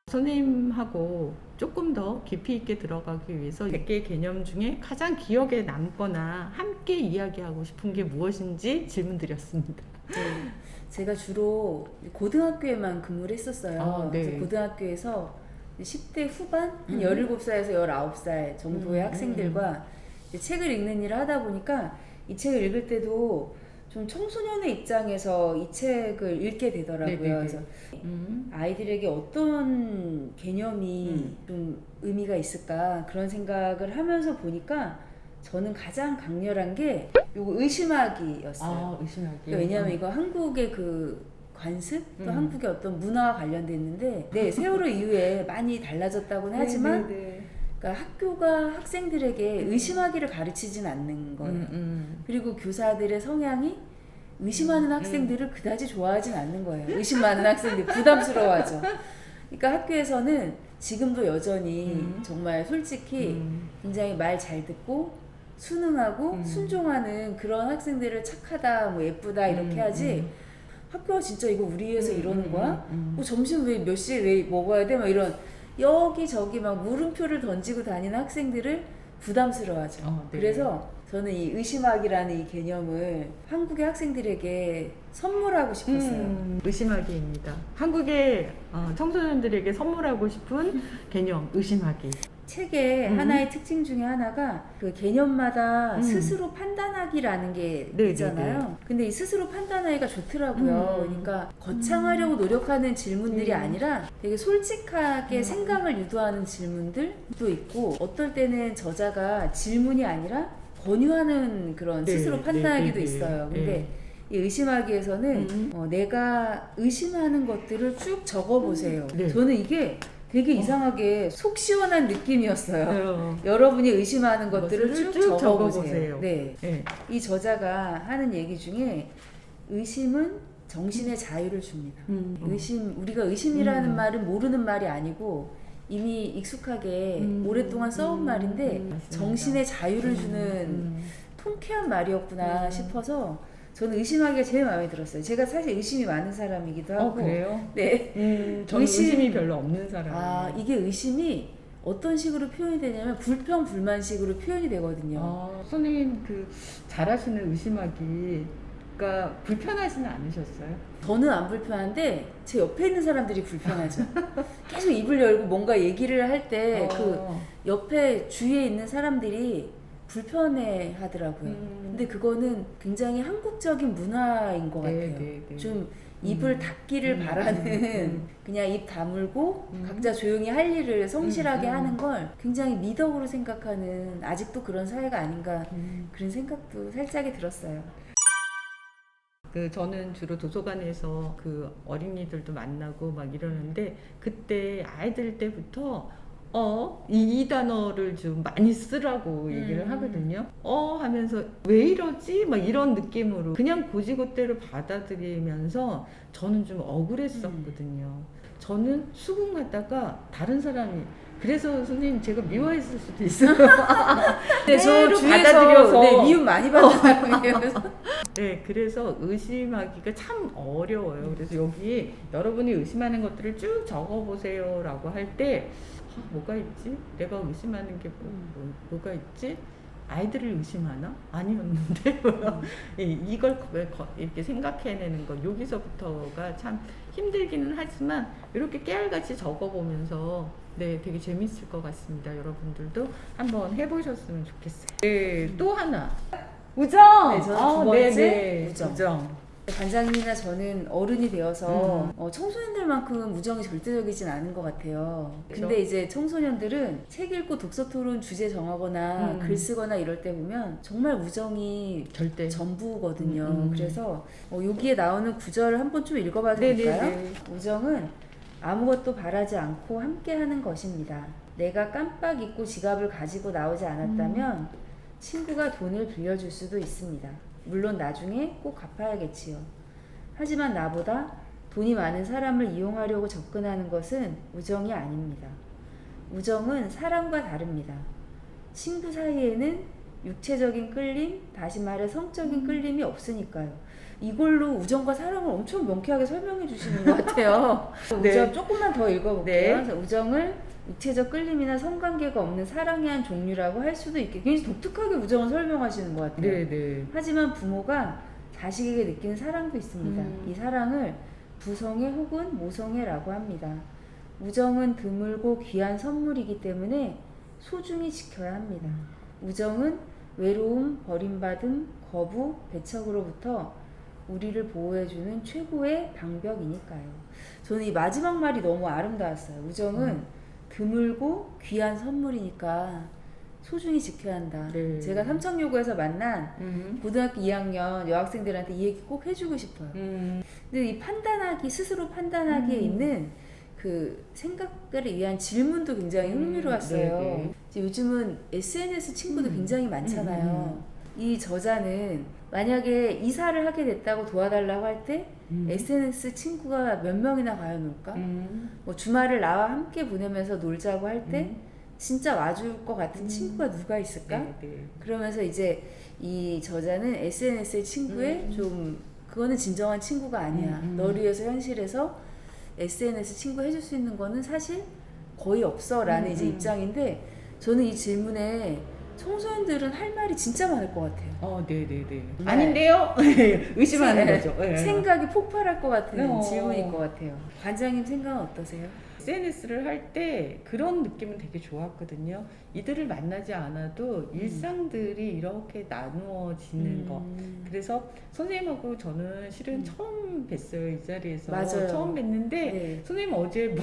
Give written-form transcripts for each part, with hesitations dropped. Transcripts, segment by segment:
선생님하고 조금 더 깊이 있게 들어가기 위해서 100개의 개념 중에 가장 기억에 남거나 함께 이야기하고 싶은 게 무엇인지 질문드렸습니다. 네, 제가 주로 고등학교에만 근무를 했었어요. 아, 네. 그래서 고등학교에서 10대 후반, 한 17살에서 19살 정도의 학생들과 이제 책을 읽는 일을 하다 보니까 이 책을 읽을 때도 좀 청소년의 입장에서 이 책을 읽게 되더라고요. 네네네. 그래서 아이들에게 어떤 개념이 좀 의미가 있을까 그런 생각을 하면서 보니까 저는 가장 강렬한 게 요거 의심하기였어요. 아, 의심하기. 왜냐하면 이거 한국의 그 관습 또 한국의 어떤 문화와 관련돼 있는데 네, 세월호 이후에 많이 달라졌다고는 하지만 그러니까 학교가 학생들에게 의심하기를 가르치진 않는 거예요. 그리고 교사들의 성향이 의심하는 학생들을 그다지 좋아하진 않는 거예요. 의심 많은 학생들 부담스러워하죠. 그러니까 학교에서는 지금도 여전히 정말 솔직히 굉장히 말 잘 듣고 순응하고 순종하는 그런 학생들을 착하다, 뭐 예쁘다 이렇게 하지 학교가 진짜 이거 우리 위해서 이러는 거야? 뭐 점심 왜 몇 시에 왜 먹어야 돼? 막 이런 여기저기 막 물음표를 던지고 다니는 학생들을 부담스러워하죠. 네. 그래서 저는 이 의심하기라는 이 개념을 한국의 학생들에게 선물하고 싶었어요. 의심하기입니다. 한국의 청소년들에게 선물하고 싶은 개념, 의심하기. 책의 하나의 특징 중에 하나가 그 개념마다 스스로 판단하기라는 게 네, 있잖아요. 네, 네. 근데 이 스스로 판단하기가 좋더라고요. 그러니까 거창하려고 노력하는 질문들이 아니라 되게 솔직하게 생각을 유도하는 질문들도 있고 어떨 때는 저자가 질문이 아니라 권유하는 그런 네, 스스로 판단하기도 네, 네, 있어요. 네. 근데 이 의심하기에서는 내가 의심하는 것들을 쭉 적어보세요. 네. 저는 이게 되게 이상하게 속 시원한 느낌이었어요. 여러분이 의심하는 것들을 쭉 적어보세요. 네. 네. 이 저자가 하는 얘기 중에 의심은 정신의 자유를 줍니다. 우리가 의심이라는 말은 모르는 말이 아니고 이미 익숙하게 오랫동안 써온 말인데 맞습니다. 정신의 자유를 주는 통쾌한 말이었구나 싶어서 저는 의심하기가 제일 마음에 들었어요. 제가 사실 의심이 많은 사람이기도 하고. 그래요? 네. 저는 의심이 별로 없는 사람이에요. 아, 이게 의심이 어떤 식으로 표현이 되냐면 불평, 불만식으로 표현이 되거든요. 선생님 잘하시는 의심하기가 불편하지는 않으셨어요? 저는 안 불편한데 제 옆에 있는 사람들이 불편하죠. 계속 입을 열고 뭔가 얘기를 할 때 그 옆에 주위에 있는 사람들이 불편해 하더라고요. 근데 그거는 굉장히 한국적인 문화인 것 같아요. 네. 좀 입을 닫기를 바라는 그냥 입 다물고 각자 조용히 할 일을 성실하게 하는 걸 굉장히 미덕으로 생각하는 아직도 그런 사회가 아닌가 그런 생각도 살짝이 들었어요. 저는 주로 도서관에서 어린이들도 만나고 막 이러는데 그때 아이들 때부터 이 단어를 좀 많이 쓰라고 얘기를 하거든요. 하면서 왜 이러지? 막 이런 느낌으로 그냥 고지고대로 받아들이면서 저는 좀 억울했었거든요. 저는 수긍하다가 다른 사람이 그래서 선생님 제가 미워했을 수도 있어요. 네, 저 주위에서 미움 많이 받는 사람이에요. 네, 그래서 의심하기가 참 어려워요. 그래서 여기 여러분이 의심하는 것들을 쭉 적어보세요 라고 할 때 뭐가 있지? 내가 의심하는 게 뭐가 있지? 아이들을 의심하나? 아니었는데 이걸 이렇게 생각해내는 거 여기서부터가 참 힘들기는 하지만 이렇게 깨알같이 적어보면서 되게 재밌을 것 같습니다. 여러분들도 한번 해보셨으면 좋겠어요. 네, 또 하나 우정! 네, 저는 두 번째 우정. 관장님이나 저는 어른이 되어서 청소년들만큼 우정이 절대적이진 않은 것 같아요. 그렇죠? 근데 이제 청소년들은 책 읽고 독서 토론 주제 정하거나 글 쓰거나 이럴 때 보면 정말 우정이 절대 전부거든요. 그래서 여기에 나오는 구절을 한번 좀 읽어봐도 될까요? 우정은 아무것도 바라지 않고 함께하는 것입니다. 내가 깜빡 잊고 지갑을 가지고 나오지 않았다면 친구가 돈을 빌려줄 수도 있습니다. 물론 나중에 꼭 갚아야겠지요. 하지만 나보다 돈이 많은 사람을 이용하려고 접근하는 것은 우정이 아닙니다. 우정은 사랑과 다릅니다. 친구 사이에는 육체적인 끌림, 다시 말해 성적인 끌림이 없으니까요. 이걸로 우정과 사랑을 엄청 명쾌하게 설명해 주시는 것 같아요. 네. 우정 조금만 더 읽어볼게요. 네. 그래서 우정을 육체적 끌림이나 성관계가 없는 사랑의 한 종류라고 할 수도 있게 굉장히 독특하게 우정을 설명하시는 것 같아요. 네. 하지만 부모가 자식에게 느끼는 사랑도 있습니다. 이 사랑을 부성애 혹은 모성애라고 합니다. 우정은 드물고 귀한 선물이기 때문에 소중히 지켜야 합니다. 우정은 외로움, 버림받음, 거부, 배척으로부터 우리를 보호해주는 최고의 방벽이니까요. 저는 이 마지막 말이 너무 아름다웠어요. 우정은 드물고 귀한 선물이니까 소중히 지켜야 한다. 네. 제가 삼청요구에서 만난 고등학교 2학년 여학생들한테 이 얘기 꼭 해주고 싶어요. 근데 이 판단하기, 스스로 판단하기에 있는 그 생각을 위한 질문도 굉장히 흥미로웠어요. 네네. 이제 요즘은 SNS 친구도 굉장히 많잖아요. 이 저자는 만약에 이사를 하게 됐다고 도와달라고 할 때 SNS 친구가 몇 명이나 과연 올까? 뭐 주말을 나와 함께 보내면서 놀자고 할 때 진짜 와줄 것 같은 친구가 누가 있을까? 네. 그러면서 이제 이 저자는 SNS의 친구에 좀 그거는 진정한 친구가 아니야. 너를 위해서 현실에서 SNS 친구 해줄 수 있는 거는 사실 거의 없어 라는 이제 입장인데 저는 이 질문에 청소년들은 할 말이 진짜 많을 것 같아요. 네네네. 네. 아닌데요? 의심하는 네. 거죠. 네. 생각이 폭발할 것 같은 어. 질문일 것 같아요. 관장님 생각은 어떠세요? SNS를 할 때 그런 느낌은 되게 좋았거든요. 이들을 만나지 않아도 일상들이 이렇게 나누어지는 거. 그래서 선생님하고 저는 실은 처음 뵀어요. 이 자리에서. 맞아요. 처음 뵀는데 네. 선생님 어제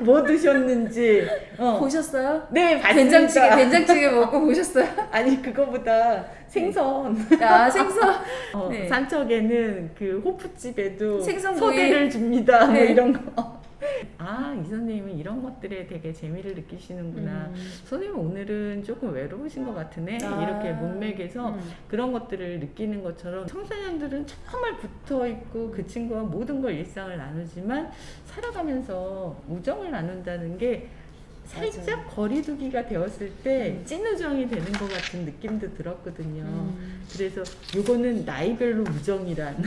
뭐 드셨는지 보셨어요? 네, 봤습니다. 된장찌개 먹고 보셨어요? 아니 그거보다 생선. 아, 생선. 네. 산척에는 그 호프집에도 생선구이. 소개를 줍니다. 뭐 네. 이런 거. 이 선생님은 이런 것들에 되게 재미를 느끼시는구나. 선생님 오늘은 조금 외로우신 것 같으네. 이렇게 문맥에서 그런 것들을 느끼는 것처럼 청소년들은 정말 붙어 있고 그 친구와 모든 걸 일상을 나누지만 살아가면서 우정을 나눈다는 게 살짝 맞아요. 거리두기가 되었을 때 찐우정이 되는 것 같은 느낌도 들었거든요. 그래서 요거는 나이별로 우정이란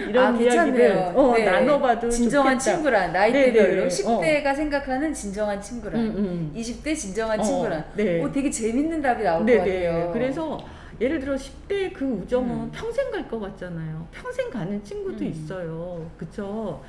이런 이야기를 네. 나눠봐도 진정한 좋겠다. 친구란 나이대별로 네네. 10대가 생각하는 진정한 친구란 20대 진정한 친구란 네. 되게 재밌는 답이 나올 것 같아요. 그래서 예를 들어 10대 그 우정은 평생 갈 것 같잖아요. 평생 가는 친구도 있어요. 그쵸?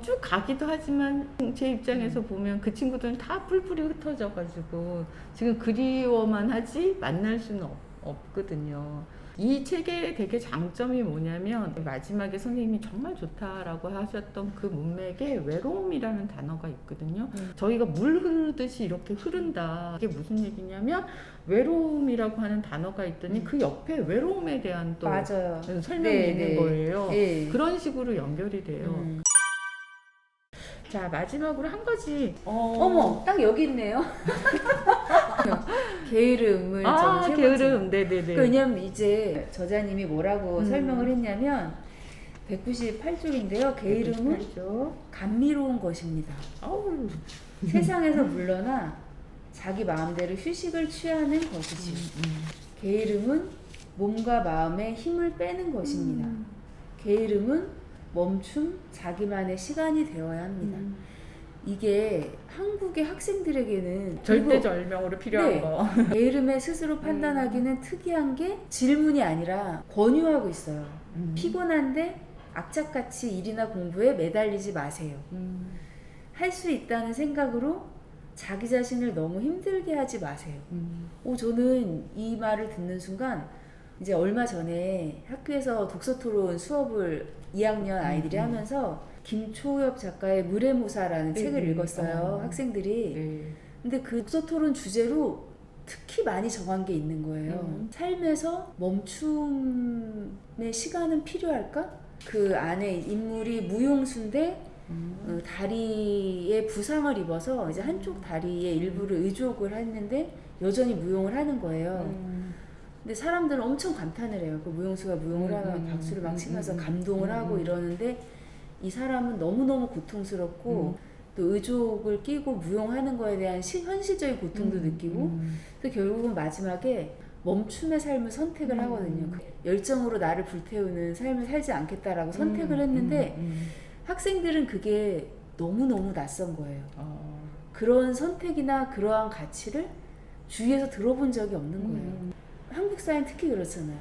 쭉 가기도 하지만 제 입장에서 보면 그 친구들은 다 뿔뿔이 흩어져가지고 지금 그리워만 하지 만날 수는 없거든요. 이 책의 되게 장점이 뭐냐면 마지막에 선생님이 정말 좋다라고 하셨던 그 문맥에 외로움이라는 단어가 있거든요. 저희가 물 흐르듯이 이렇게 흐른다. 이게 무슨 얘기냐면 외로움이라고 하는 단어가 있더니 그 옆에 외로움에 대한 또 맞아요. 설명이 네, 있는 네. 거예요. 네. 그런 식으로 연결이 돼요. 자, 마지막으로 한 가지. 어머, 딱 여기 있네요. 게으름을 저는 세 번째. 게으름. 네네네. 왜냐면 이제 저자님이 뭐라고 설명을 했냐면 198쪽인데요. 게으름은 198쪽. 감미로운 것입니다. 아우. 세상에서 물러나 자기 마음대로 휴식을 취하는 것이지요. 게으름은 몸과 마음의 힘을 빼는 것입니다. 게으름은 멈춤, 자기만의 시간이 되어야 합니다. 이게 한국의 학생들에게는 절대절명으로 필요한 네. 거. 게으름에 스스로 판단하기는 특이한 게 질문이 아니라 권유하고 있어요. 피곤한데 악착같이 일이나 공부에 매달리지 마세요. 할 수 있다는 생각으로 자기 자신을 너무 힘들게 하지 마세요. 저는 이 말을 듣는 순간 이제 얼마 전에 학교에서 독서토론 수업을 2학년 아이들이 하면서 김초엽 작가의 물의 모사라는 책을 읽었어요. 학생들이. 네. 근데 그 독서토론 주제로 특히 많이 정한 게 있는 거예요. 삶에서 멈춤의 시간은 필요할까? 그 안에 인물이 무용수인데 다리에 부상을 입어서 이제 한쪽 다리의 일부를 의족을 했는데 여전히 무용을 하는 거예요. 근데 사람들은 엄청 감탄을 해요. 그 무용수가 무용을 하면 박수를 막 치면서 감동을 하고 이러는데 이 사람은 너무너무 고통스럽고 또 의족을 끼고 무용하는 거에 대한 현실적인 고통도 느끼고 그래서 결국은 마지막에 멈춤의 삶을 선택을 하거든요. 그 열정으로 나를 불태우는 삶을 살지 않겠다라고 선택을 했는데 학생들은 그게 너무너무 낯선 거예요. 그런 선택이나 그러한 가치를 주위에서 들어본 적이 없는 거예요. 한국 사회는 특히 그렇잖아요.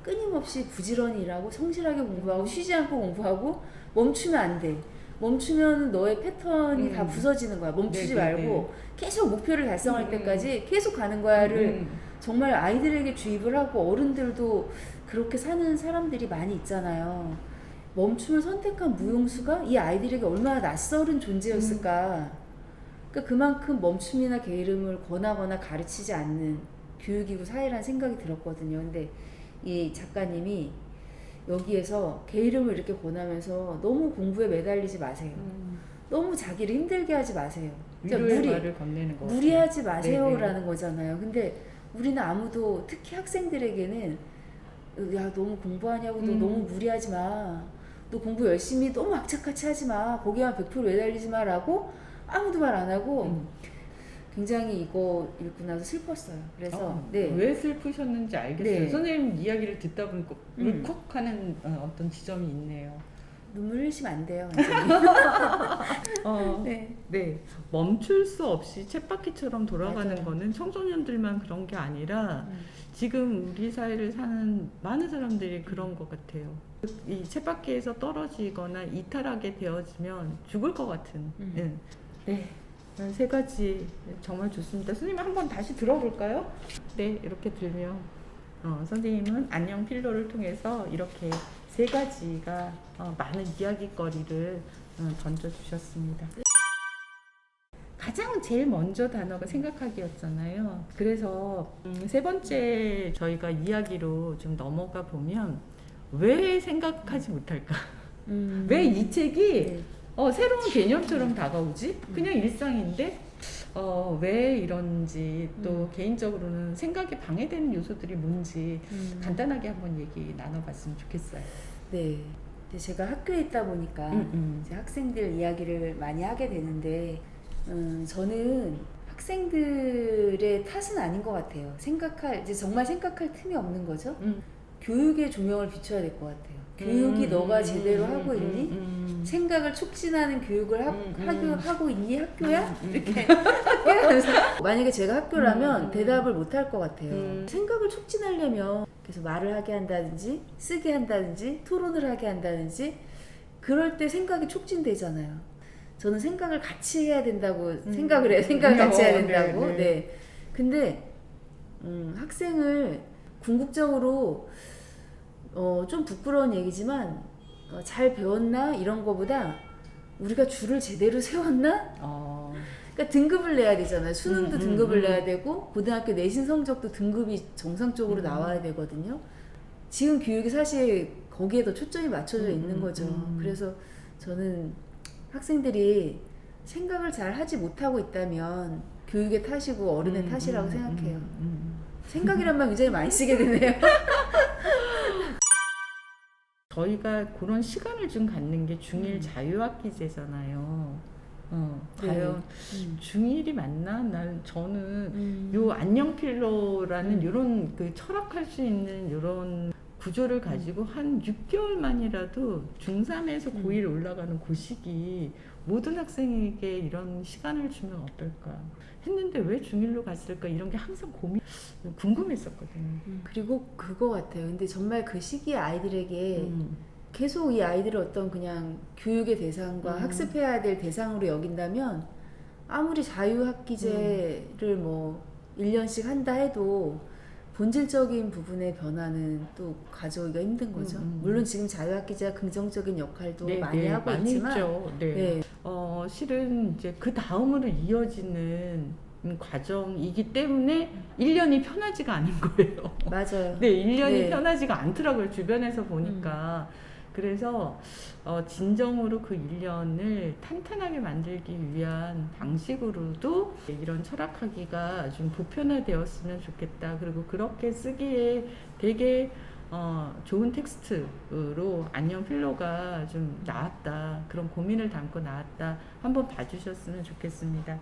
끊임없이 부지런히 일하고 성실하게 공부하고 쉬지 않고 공부하고 멈추면 안 돼. 멈추면 너의 패턴이 다 부서지는 거야. 멈추지 말고 계속 목표를 달성할 때까지 계속 가는 거야를 정말 아이들에게 주입을 하고 어른들도 그렇게 사는 사람들이 많이 있잖아요. 멈춤을 선택한 무용수가 이 아이들에게 얼마나 낯설은 존재였을까. 그러니까 그만큼 멈춤이나 게으름을 권하거나 가르치지 않는 교육이고 사회라는 생각이 들었거든요. 근데 이 작가님이 여기에서 게으름을 이렇게 권하면서 너무 공부에 매달리지 마세요. 너무 자기를 힘들게 하지 마세요. 위로의 말을 건네는 거 무리하지 마세요라는 거잖아요. 근데 우리는 아무도 특히 학생들에게는 야 너무 공부하냐고 너 너무 무리하지 마. 너 공부 열심히 너무 악착같이 하지 마. 거기만 100% 매달리지 마라고 아무도 말 안 하고 굉장히 이거 읽고 나서 슬펐어요. 그래서 왜 슬프셨는지 알겠어요. 네. 선생님 이야기를 듣다 보니까 울컥하는 어떤 지점이 있네요. 눈물 흘리시면 안 돼요. 네. 멈출 수 없이 쳇바퀴처럼 돌아가는 맞아요. 거는 청소년들만 그런 게 아니라 지금 우리 사회를 사는 많은 사람들이 그런 것 같아요. 이 쳇바퀴에서 떨어지거나 이탈하게 되어지면 죽을 것 같은. 네. 세 가지 정말 좋습니다. 선생님 한번 다시 들어볼까요? 네, 이렇게 들면 선생님은 안녕 필로를 통해서 이렇게 세 가지가 많은 이야기거리를 던져주셨습니다. 가장 제일 먼저 단어가 생각하기였잖아요. 그래서 세 번째 저희가 이야기로 좀 넘어가 보면 왜 생각하지 못할까? 왜 이 책이 새로운 개념처럼 다가오지? 그냥 일상인데 왜 이런지 또 개인적으로는 생각이 방해되는 요소들이 뭔지 간단하게 한번 얘기 나눠봤으면 좋겠어요. 네. 이제 제가 학교에 있다 보니까 이제 학생들 이야기를 많이 하게 되는데 저는 학생들의 탓은 아닌 것 같아요. 이제 정말 생각할 틈이 없는 거죠. 교육에 조명을 비춰야 될 것 같아요. 교육이 너가 제대로 하고 있니? 생각을 촉진하는 교육을 하고 있니? 학교야? 이렇게 학교에서 만약에 제가 학교라면 대답을 못 할 것 같아요. 생각을 촉진하려면 그래서 말을 하게 한다든지 쓰게 한다든지 토론을 하게 한다든지 그럴 때 생각이 촉진되잖아요. 저는 생각을 같이 해야 된다고 생각을 해요. 생각을 같이 해야 된다고. 네. 근데 학생을 궁극적으로 좀 부끄러운 얘기지만 잘 배웠나 이런 거보다 우리가 줄을 제대로 세웠나? 그러니까 등급을 내야 되잖아요. 수능도 등급을 내야 되고 고등학교 내신 성적도 등급이 정상적으로 나와야 되거든요. 지금 교육이 사실 거기에 더 초점이 맞춰져 있는 거죠. 그래서 저는 학생들이 생각을 잘 하지 못하고 있다면 교육의 탓이고 어른의 탓이라고 생각해요. 생각이란 말 굉장히 많이 쓰게 되네요. 저희가 그런 시간을 좀 갖는 게 중1 자유학기제잖아요. 과연 중1이 맞나? 저는 요 안녕필로라는 요런 그 철학할 수 있는 요런 구조를 가지고 한 6개월만이라도 중3에서 고1 올라가는 그 시기 모든 학생에게 이런 시간을 주면 어떨까 했는데 왜 중1로 갔을까 이런 게 항상 궁금했었거든요. 그리고 그거 같아요. 근데 정말 그 시기에 아이들에게 계속 이 아이들을 어떤 그냥 교육의 대상과 학습해야 될 대상으로 여긴다면 아무리 자유학기제를 뭐 1년씩 한다 해도 본질적인 부분의 변화는 또 가져오기가 힘든 거죠. 물론 지금 자유학기제가 긍정적인 역할도 많이 하고 많이 있지만 있죠. 실은 이제 그 다음으로 이어지는 과정이기 때문에 1년이 편하지가 않은 거예요. 맞아요. 1년이 편하지가 않더라고요. 주변에서 보니까. 그래서 진정으로 그 1년을 탄탄하게 만들기 위한 방식으로도 이런 철학하기가 좀 보편화되었으면 좋겠다. 그리고 그렇게 쓰기에 되게 좋은 텍스트로 안녕 필로가 좀 나왔다. 그런 고민을 담고 나왔다. 한번 봐주셨으면 좋겠습니다.